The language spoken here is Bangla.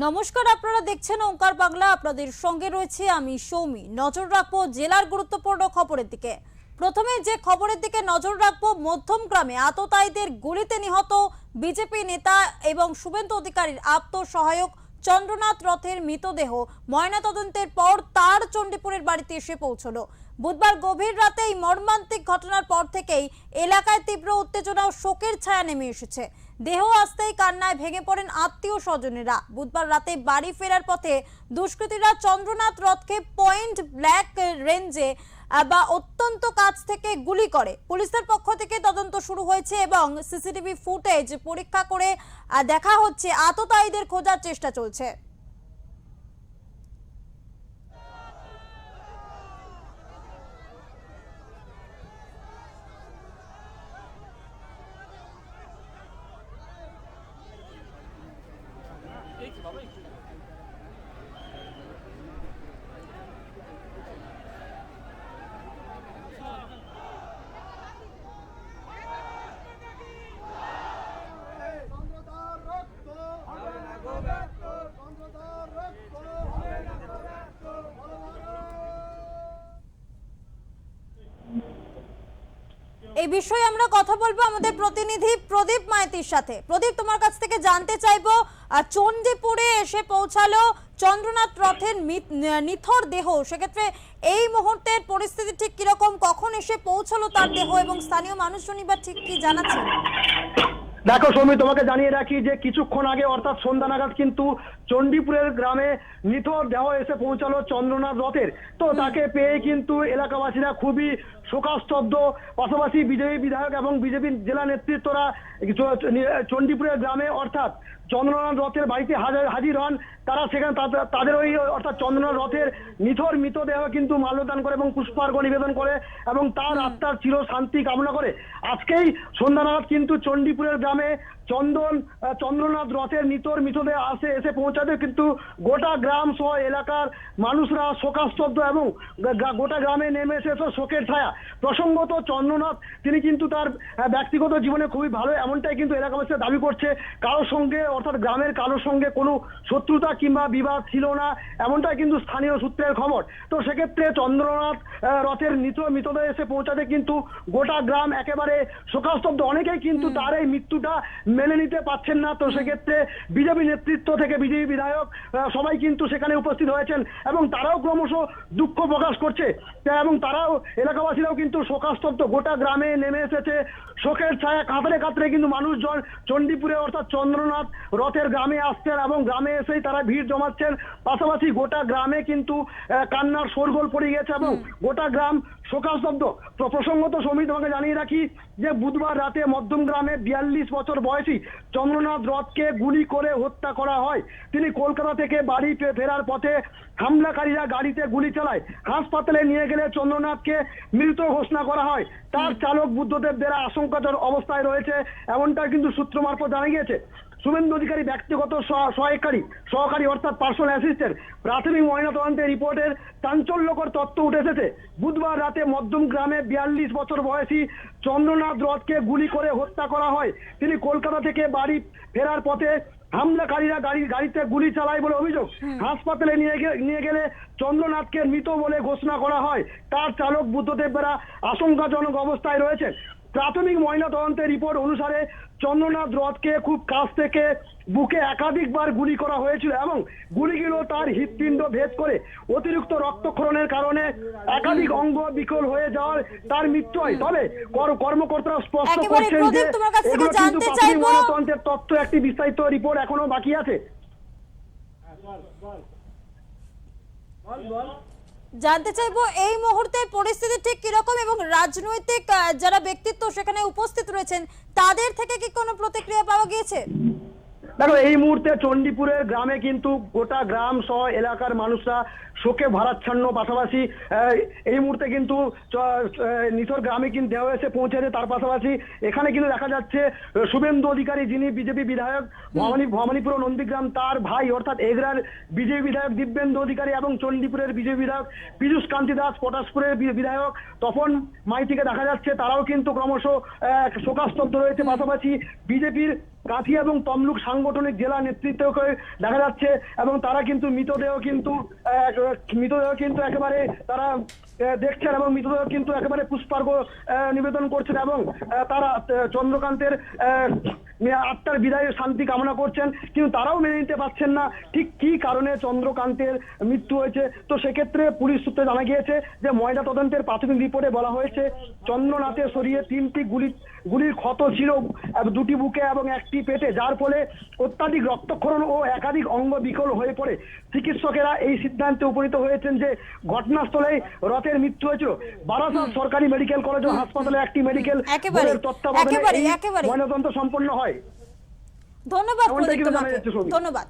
নমস্কার, আপনারা দেখছেন ওঙ্কার বাংলা। আপনাদের সঙ্গে রয়েছে আমি সৌমি। নজর রাখবো জেলার গুরুত্বপূর্ণ খবরের দিকে। প্রথমে যে খবরের দিকে নজর রাখবো, মধ্যমগ্রামে আততায়ীদের গুলিতে নিহত বিজেপি নেতা এবং শুভেন্দু অধিকারীর আত্মসহায়ক চন্দ্রনাথ রথের মৃতদেহ ময়নাতদন্তের পর তার চণ্ডীপুরের বাড়িতে এসে পৌঁছলো। বুধবার গভীর রাতে এই মর্মান্তিক ঘটনার পর থেকেই এলাকায় তীব্র উত্তেজনা ও শোকের ছায়া নেমে এসেছে। দেহ আসতেই কান্নায় ভেঙে পড়েন আত্মীয় স্বজনেরা। বুধবার রাতে বাড়ি ফেরার পথে দুষ্কৃতীরা চন্দ্রনাথ রথকে পয়েন্ট ব্ল্যাক রেঞ্জে বা অত্যন্ত কাছ থেকে গুলি করে। পুলিশের পক্ষ থেকে তদন্ত শুরু হয়েছে এবং সিসিটিভি ফুটেজ পরীক্ষা করে দেখা হচ্ছে। আততায়ীদের খোঁজার চেষ্টা চলছে। এই বিষয়ে আমরা কথা বলবো আমাদের প্রতিনিধি প্রদীপ মাইতির সাথে। প্রদীপ, তোমার কাছ থেকে জানতে চাইবো, চণ্ডীপুরে এসে পৌঁছালো চন্দ্রনাথ রথের নিথর দেহ, সেক্ষেত্রে এই মুহূর্তের পরিস্থিতি ঠিক কিরকম, কখন এসে পৌঁছালো তার দেহ এবং স্থানীয় মানুষজনই বা ঠিক কি জানাচ্ছেন? দেখো সৌমি, তোমাকে জানিয়ে রাখি যে কিছুক্ষণ আগে অর্থাৎ সন্ধ্যা নাগাদ কিন্তু চণ্ডীপুরের গ্রামে নিথর দেহ এসে পৌঁছালো চন্দ্রনাথ রথের। তো তাকে পেয়ে কিন্তু এলাকাবাসীরা খুবই শোকাস্তব্ধ। পাশাপাশি বিজেপি বিধায়ক এবং বিজেপি জেলা নেতৃত্বরা চণ্ডীপুরের গ্রামে অর্থাৎ চন্দ্রনাথ রথের বাড়িতে হাজির হন। তারা সেখানে তাদের ওই অর্থাৎ চন্দ্রনাথ রথের নিথর মৃতদেহ কিন্তু মাল্যদান করে এবং পুষ্পার্ঘ নিবেদন করে এবং তার আত্মার চির শান্তি কামনা করে। আজকেই সন্ধ্যা নাগাদ কিন্তু চণ্ডীপুরের গ্রামে চন্দ্রনাথ রথের মৃতদেহ এসে পৌঁছাতে কিন্তু গোটা গ্রাম সহ এলাকার মানুষরা শোকাস্তব্ধ এবং গোটা গ্রামে নেমে এসেছে শোকের ছায়া। প্রসঙ্গত চন্দ্রনাথ তিনি কিন্তু তার ব্যক্তিগত জীবনে খুবই ভালো, এমনটাই কিন্তু এলাকাবাসীরা দাবি করছে। কারোর সঙ্গে অর্থাৎ গ্রামের কারোর সঙ্গে কোনো শত্রুতা কিংবা বিবাদ ছিল না, এমনটাই কিন্তু স্থানীয় সূত্রের খবর। তো সেক্ষেত্রে চন্দ্রনাথ রথের মৃতদেহ এসে পৌঁছাতে কিন্তু গোটা গ্রাম একেবারে শোকাস্তব্ধ। অনেকেই কিন্তু তার এই মৃত্যুটা মেনে নিতে পারছেন না। তো সেক্ষেত্রে বিজেপি নেতৃত্ব থেকে বিজেপি বিধায়ক সবাই কিন্তু সেখানে উপস্থিত হয়েছেন এবং তারাও ক্রমশ দুঃখ প্রকাশ করছে এবং তারাও এলাকাবাসীরাও কিন্তু শোকাস্তব্ধ। গোটা গ্রামে নেমে এসেছে শোকের ছায়া। কাতরে কাতরে কিন্তু মানুষজন চণ্ডীপুরে অর্থাৎ চন্দ্রনাথ রথের গ্রামে আসছেন এবং গ্রামে এসেই তারা ভিড় জমাচ্ছেন। পাশাপাশি গোটা গ্রামে কিন্তু কান্নার শোরগোল পড়ে গেছে এবং গোটা গ্রাম শোকাস্তব্ধ। প্রসঙ্গত সমিতি তোমাকে জানিয়ে রাখি যে বুধবার রাতে মধ্যম গ্রামে 42 বছর বয়সী চন্দ্রনাথ রথকে গুলি করে হত্যা করা হয়। তিনি কলকাতা থেকে বাড়ি ফেরার পথে হামলাকারীরা গাড়িতে গুলি চালায়। হাসপাতালে নিয়ে গেলে চন্দ্রনাথকে মৃত ঘোষণা করা হয়। তার চালক বুদ্ধদেব বেরা আশঙ্কাজনক অবস্থায় রয়েছে, এমনটা কিন্তু সূত্র মারফত জানা গিয়েছে। শুভেন্দু অধিকারী ব্যক্তিগত সহকারী অর্থাৎ পার্সোনাল অ্যাসিস্ট্যান্ট প্রাথমিক ময়নাতদন্তের রিপোর্টের চাঞ্চল্যকর তথ্য উঠে এসেছে। বুধবার রাতে মধ্যম গ্রামে 42 বছর বয়সী চন্দ্রনাথ রথকে গুলি করে হত্যা করা হয়। তিনি কলকাতা থেকে বাড়ি ফেরার পথে হামলাকারীরা গাড়িতে গুলি চালায় বলে অভিযোগ। হাসপাতালে নিয়ে গেলে চন্দ্রনাথকে মৃত বলে ঘোষণা করা হয়। তার চালক বুদ্ধদেব বেরা আশঙ্কাজনক অবস্থায় রয়েছে। প্রাথমিক ময়নাতদন্তের রিপোর্ট অনুসারে চন্দ্রনাথ রথকে খুব কাছ থেকে বুকে একাধিকবার গুলি করা হয়েছিল এবং গুলিগুলো তার হৃৎপিণ্ড ভেদ করে অতিরিক্ত রক্তক্ষরণের কারণে একাধিক অঙ্গ বিকল হয়ে যাওয়ার তার মৃত্যু হয়। তবে কর্মকর্তারা স্পষ্ট করছেন যে এগুলো কিন্তু প্রাথমিক ময়নাতদন্তের তথ্য, একটি বিস্তারিত রিপোর্ট এখনো বাকি আছে। জানতে চাইবো এই মুহূর্তে পরিস্থিতি ঠিক কিরকম এবং রাজনৈতিক যারা ব্যক্তিত্ব সেখানে উপস্থিত রয়েছেন তাদের থেকে কি কোনো প্রতিক্রিয়া পাওয়া গিয়েছে? দেখো এই মুহূর্তে চণ্ডীপুরের গ্রামে কিন্তু গোটা গ্রাম সহ এলাকার মানুষরা শোকে ভারাচ্ছন্ন। পাশাপাশি এই মুহূর্তে কিন্তু নিথর গ্রামে কিন্তু দেহ এসে পৌঁছেছে। তার পাশাপাশি এখানে কিন্তু দেখা যাচ্ছে শুভেন্দু অধিকারী, যিনি বিজেপি বিধায়ক ভবানীপুর নন্দীগ্রাম, তার ভাই অর্থাৎ এগরার বিজেপি বিধায়ক দিব্যেন্দু অধিকারী এবং চণ্ডীপুরের বিজেপি বিধায়ক পীযূষ কান্তি দাস, পটাশপুরের বিধায়ক তপন মাইতিকে দেখা যাচ্ছে তারাও কিন্তু ক্রমশ শোকাস্তব্ধ রয়েছে। পাশাপাশি বিজেপির কাঁথি এবং তমলুক সাংগঠনিক জেলা নেতৃত্বকে দেখা যাচ্ছে এবং তারা কিন্তু মৃতদেহ কিন্তু একেবারে তারা দেখছেন এবং মৃতদেহ কিন্তু একেবারে পুষ্পার্ঘ নিবেদন করছেন এবং তারা চন্দ্রকান্তের আত্মার বিদায়ের শান্তি কামনা করছেন, কিন্তু তারাও মেনে নিতে পারছেন না ঠিক কি কারণে চন্দ্রকান্তের মৃত্যু হয়েছে। তো সেক্ষেত্রে পুলিশ সূত্রে জানা গিয়েছে যে ময়না তদন্তের প্রাথমিক রিপোর্টে বলা হয়েছে চন্দ্রনাথের শরীরে 3টি গুলির ক্ষত ছিল, 2টি বুকে এবং 1টি পেটে, যার ফলে অত্যাধিক রক্তক্ষরণ ও একাধিক অঙ্গ বিকল হয়ে পড়ে চিকিৎসকেরা এই সিদ্ধান্তে উপনীত হয়েছেন যে ঘটনাস্থলেই রথের মৃত্যু হয়েছিল। বারাসাত সরকারি মেডিকেল কলেজ ও হাসপাতালে একটি মেডিকেল বোর্ডের তত্ত্বাবধানে এই ময়নাতদন্ত সম্পন্ন হয়। ধন্যবাদ এমনটাই কিন্তু প্রদীপ জানা তোমাকে। যাচ্ছে, সৌমি। ধন্যবাদ।